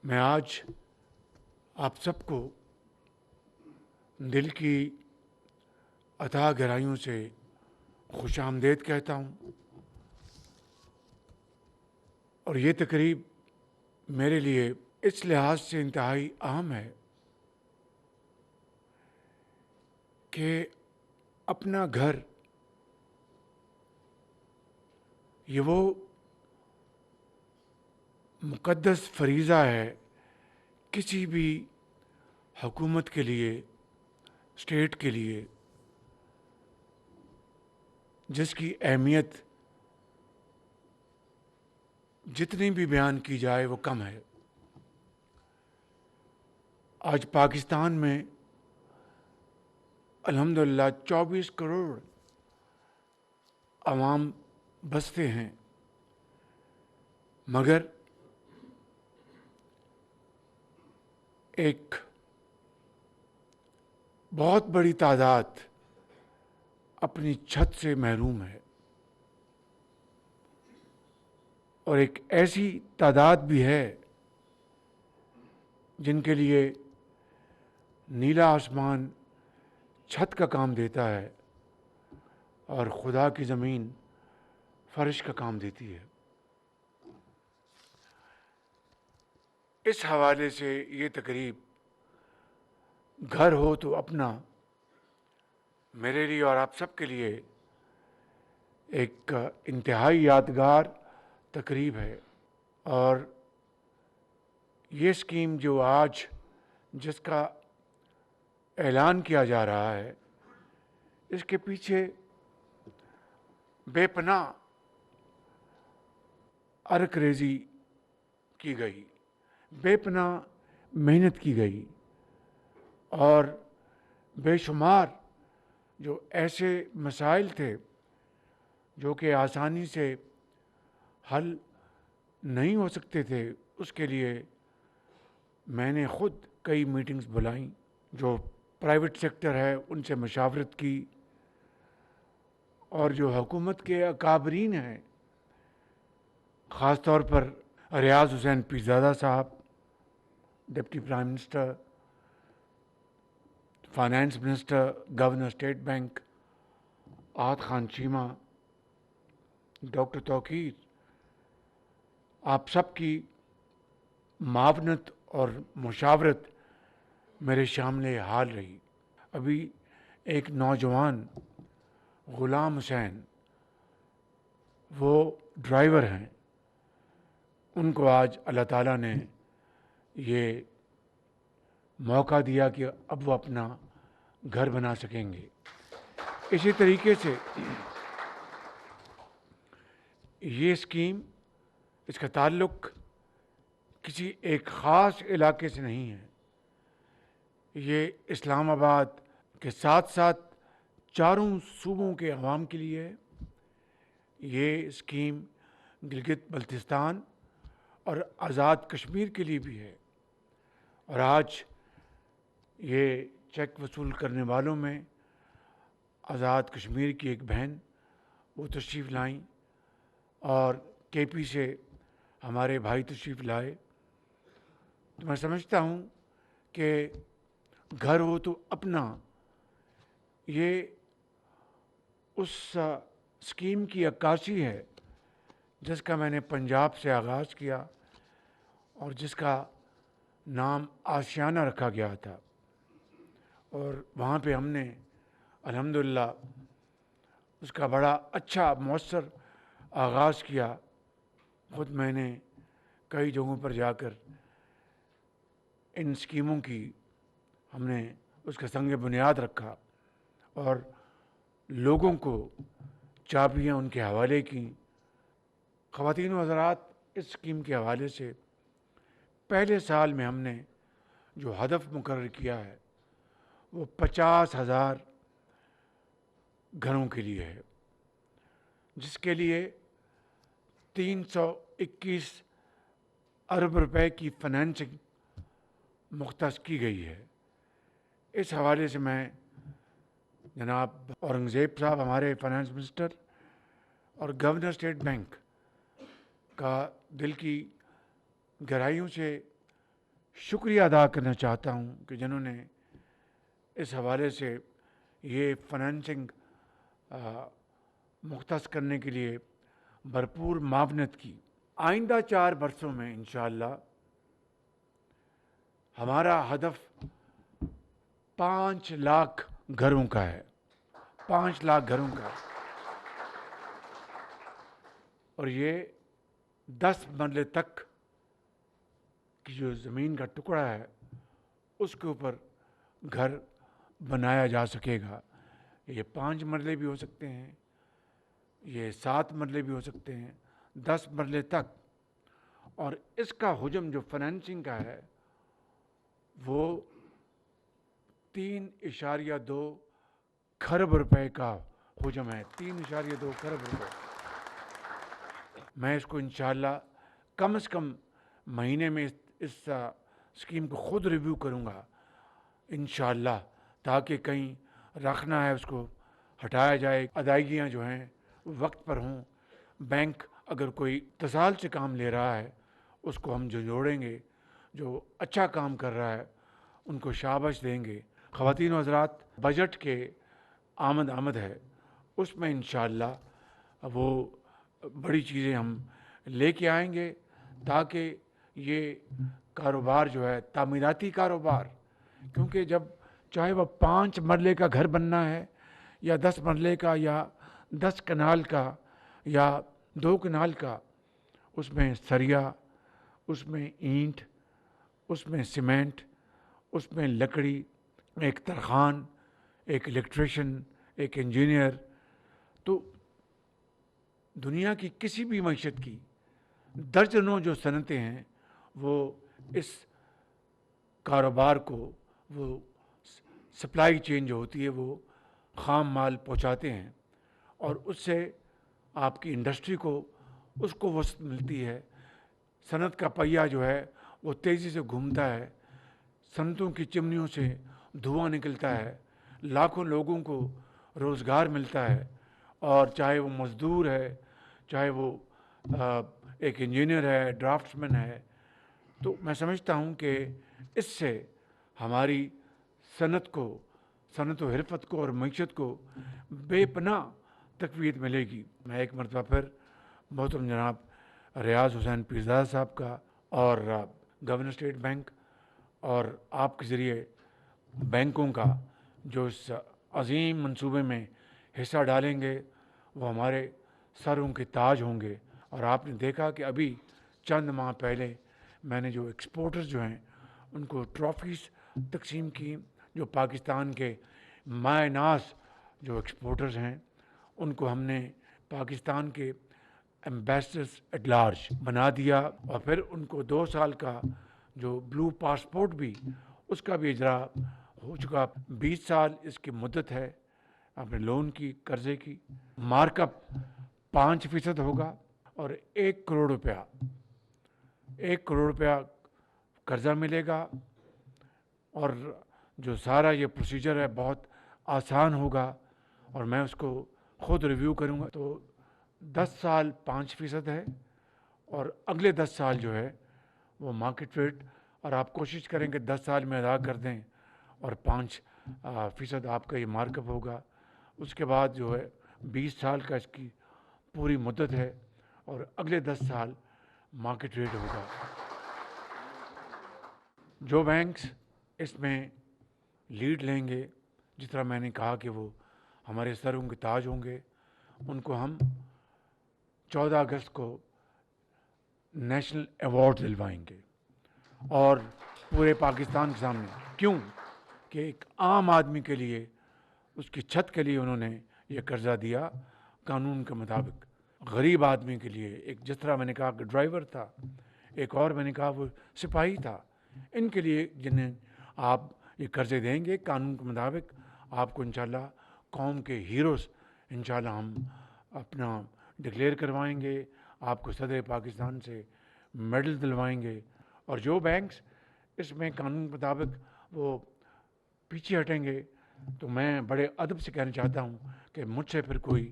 میں آج آپ سب کو دل کی اتھاہ گہرائیوں سے خوش آمدید کہتا ہوں، اور یہ تقریب میرے لیے اس لحاظ سے انتہائی اہم ہے کہ اپنا گھر یہ وہ مقدس فریضہ ہے کسی بھی حکومت کے لیے، اسٹیٹ کے لیے، جس کی اہمیت جتنی بھی بیان کی جائے وہ کم ہے۔ آج پاکستان میں الحمدللہ 24 کروڑ عوام بستے ہیں، مگر ایک بہت بڑی تعداد اپنی چھت سے محروم ہے، اور ایک ایسی تعداد بھی ہے جن کے لیے نیلا آسمان چھت کا کام دیتا ہے اور خدا کی زمین فرش کا کام دیتی ہے۔ اس حوالے سے یہ تقریب گھر ہو تو اپنا میرے لیے اور آپ سب کے لیے ایک انتہائی یادگار تقریب ہے، اور یہ اسکیم جو آج جس کا اعلان کیا جا رہا ہے، اس کے پیچھے بے پناہ ارک ریزی کی گئی، بے پناہ محنت کی گئی، اور بے شمار جو ایسے مسائل تھے جو کہ آسانی سے حل نہیں ہو سکتے تھے، اس کے لیے میں نے خود کئی میٹنگز بلائیں، جو پرائیویٹ سیکٹر ہے ان سے مشاورت کی، اور جو حکومت کے اکابرین ہیں، خاص طور پر ریاض حسین پیرزادہ صاحب، deputy prime minister, finance minister, governor state bank Ahad Khan Cheema, doctor Tauqir, آپ سب کی معاونت اور مشاورت میرے شامل حال رہی۔ ابھی ایک نوجوان غلام حسین، وہ ڈرائیور ہیں، ان کو آج اللہ تعالیٰ نے یہ موقع دیا کہ اب وہ اپنا گھر بنا سکیں گے۔ اسی طریقے سے یہ اسکیم، اس کا تعلق کسی ایک خاص علاقے سے نہیں ہے، یہ اسلام آباد کے ساتھ ساتھ چاروں صوبوں کے عوام کے لیے ہے۔ یہ اسکیم گلگت بلتستان اور آزاد کشمیر کے لیے بھی ہے، اور آج یہ چیک وصول کرنے والوں میں آزاد کشمیر کی ایک بہن وہ تشریف لائیں، اور کے پی سے ہمارے بھائی تشریف لائے۔ تو میں سمجھتا ہوں کہ گھر ہو تو اپنا، یہ اس اسکیم کی عکاسی ہے جس کا میں نے پنجاب سے آغاز کیا، اور جس کا نام آشیانہ رکھا گیا تھا، اور وہاں پہ ہم نے الحمدللہ اس کا بڑا اچھا مؤثر آغاز کیا۔ خود میں نے کئی جگہوں پر جا کر ان اسکیموں کی ہم نے اس کا سنگ بنیاد رکھا، اور لوگوں کو چابیاں ان کے حوالے کی۔ خواتین و حضرات، اس اسکیم کے حوالے سے پہلے سال میں ہم نے جو ہدف مقرر کیا ہے وہ 50,000 گھروں کے لیے ہے، جس کے لیے 321 ارب روپے کی فنانسنگ مختص کی گئی ہے۔ اس حوالے سے میں جناب اورنگزیب صاحب، ہمارے فائنانس منسٹر، اور گورنر اسٹیٹ بینک کا دل کی گہرائیوں سے شکریہ ادا کرنا چاہتا ہوں کہ جنہوں نے اس حوالے سے یہ فنانسنگ مختص کرنے کے لیے بھرپور معاونت کی۔ آئندہ 4 برسوں میں انشاءاللہ ہمارا ہدف 5 لاکھ گھروں کا ہے، 5 لاکھ گھروں کا، اور یہ 10 مرلے تک کی جو زمین کا ٹکڑا ہے اس کے اوپر گھر بنایا جا سکے گا۔ یہ 5 مرلے بھی ہو سکتے ہیں، یہ 7 مرلے بھی ہو سکتے ہیں، 10 مرلے تک۔ اور اس کا حجم جو فنانسنگ کا ہے وہ 3.2 کھرب روپے کا حجم ہے، 3.2 کھرب روپے۔ میں اس کو انشاءاللہ کم از کم مہینے میں اس اسکیم کو خود ریویو کروں گا انشاءاللہ، تاکہ کہیں رکھنا ہے اس کو ہٹایا جائے، ادائیگیاں جو ہیں وقت پر ہوں۔ بینک اگر کوئی اتصال سے کام لے رہا ہے اس کو ہم جو جوڑیں گے، جو اچھا کام کر رہا ہے ان کو شاباش دیں گے۔ خواتین و حضرات، بجٹ کے آمد ہے، اس میں انشاءاللہ وہ بڑی چیزیں ہم لے کے آئیں گے تاکہ یہ کاروبار جو ہے تعمیراتی کاروبار، کیونکہ جب چاہے وہ 5 مرلے کا گھر بننا ہے یا 10 مرلے کا یا 10 کنال کا یا 2 کنال کا، اس میں سریا، اس میں اینٹ، اس میں سیمنٹ، اس میں لکڑی، ایک ترخان، ایک الیکٹریشین، ایک انجینئر، تو دنیا کی کسی بھی معیشت کی درجنوں جو صنعتیں ہیں وہ اس کاروبار کو، وہ سپلائی چین جو ہوتی ہے وہ خام مال پہنچاتے ہیں، اور اس سے آپ کی انڈسٹری کو اس کو وسعت ملتی ہے۔ صنعت کا پہیہ جو ہے وہ تیزی سے گھومتا ہے، صنعتوں کی چمنیوں سے دھواں نکلتا ہے، لاکھوں لوگوں کو روزگار ملتا ہے، اور چاہے وہ مزدور ہے، چاہے وہ ایک انجینئر ہے، ڈرافٹس مین ہے۔ تو میں سمجھتا ہوں کہ اس سے ہماری صنعت کو، صنعت و حرفت کو اور معیشت کو بے پناہ تقویت ملے گی۔ میں ایک مرتبہ پھر محترم جناب ریاض حسین پیرزادہ صاحب کا اور گورنر اسٹیٹ بینک اور آپ کے ذریعے بینکوں کا جو اس عظیم منصوبے میں حصہ ڈالیں گے وہ ہمارے سروں کے تاج ہوں گے۔ اور آپ نے دیکھا کہ ابھی چند ماہ پہلے میں نے جو ایکسپورٹرز جو ہیں ان کو ٹرافیز تقسیم کی، جو پاکستان کے مائع ناز جو ایکسپورٹرز ہیں ان کو ہم نے پاکستان کے ایمبیسڈرز ایٹ لارج بنا دیا، اور پھر ان کو 2 سال کا جو بلو پاسپورٹ بھی، اس کا بھی اجرا ہو چکا۔ 20 سال اس کی مدت ہے اپنے لون کی، قرضے کی۔ مارک اپ 5% ہوگا، اور 1 کروڑ روپیہ، 1 کروڑ روپیہ قرضہ ملے گا، اور جو سارا یہ پروسیجر ہے بہت آسان ہوگا، اور میں اس کو خود ریویو کروں گا۔ تو 10 سال 5% ہے، اور اگلے 10 سال جو ہے وہ مارکیٹ ریٹ، اور آپ کوشش کریں کہ 10 سال میں ادا کر دیں، اور 5% آپ کا یہ مارک اپ ہوگا۔ اس کے بعد جو ہے 20 سال کا اس کی پوری مدت ہے، اور اگلے 10 سال مارکیٹ ریٹ ہوگا۔ جو بینکس اس میں لیڈ لیں گے، جس طرح میں نے کہا کہ وہ ہمارے سروں کے تاج ہوں گے، ان کو ہم 14 اگست کو نیشنل ایوارڈ دلوائیں گے، اور پورے پاکستان کے سامنے۔ کیوں کہ ایک عام آدمی کے لیے، اس کی چھت کے لیے انہوں نے یہ قرضہ دیا قانون کے مطابق۔ غریب آدمی کے لیے، ایک جس طرح میں نے کہا کہ ڈرائیور تھا، ایک اور میں نے کہا وہ سپاہی تھا، ان کے لیے جنہیں آپ یہ قرضے دیں گے قانون کے مطابق، آپ کو انشاءاللہ قوم کے ہیروز انشاءاللہ ہم اپنا ڈکلیئر کروائیں گے، آپ کو صدر پاکستان سے میڈل دلوائیں گے۔ اور جو بینکس اس میں قانون کے مطابق وہ پیچھے ہٹیں گے تو میں بڑے ادب سے کہنا چاہتا ہوں کہ مجھ سے پھر کوئی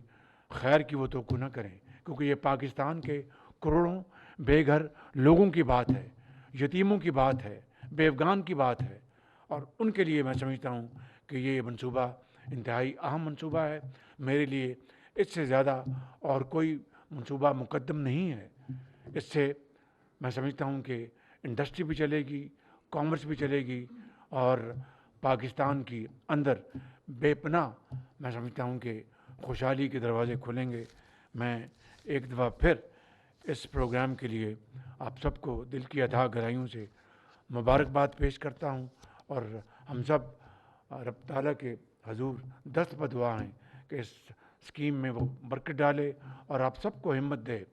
خیر کی وہ توقع نہ کریں، کیونکہ یہ پاکستان کے کروڑوں بے گھر لوگوں کی بات ہے، یتیموں کی بات ہے، بے افغان کی بات ہے، اور ان کے لیے میں سمجھتا ہوں کہ یہ منصوبہ انتہائی اہم منصوبہ ہے. میرے لیے اس سے زیادہ اور کوئی منصوبہ مقدم نہیں ہے. اس سے میں سمجھتا ہوں کہ انڈسٹری بھی چلے گی، کامرس بھی چلے گی، اور پاکستان کی اندر بے پناہ میں سمجھتا ہوں کہ خوشحالی کے دروازے کھلیں گے. میں ایک دفعہ پھر اس پروگرام کے لیے آپ سب کو دل کی اتھاہ گہرائیوں سے مبارکباد پیش کرتا ہوں، اور ہم سب رب تعالیٰ کے حضور دست بدعا ہیں کہ اس اسکیم میں وہ برکت ڈالے، اور آپ سب کو ہمت دے،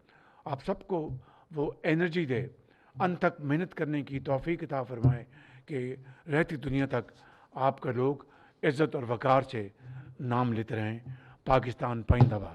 آپ سب کو وہ انرجی دے، ان تک محنت کرنے کی توفیق عطا فرمائے کہ رہتی دنیا تک آپ کا لوگ عزت اور وقار سے نام لیتے رہیں. پاکستان پائندہ باد.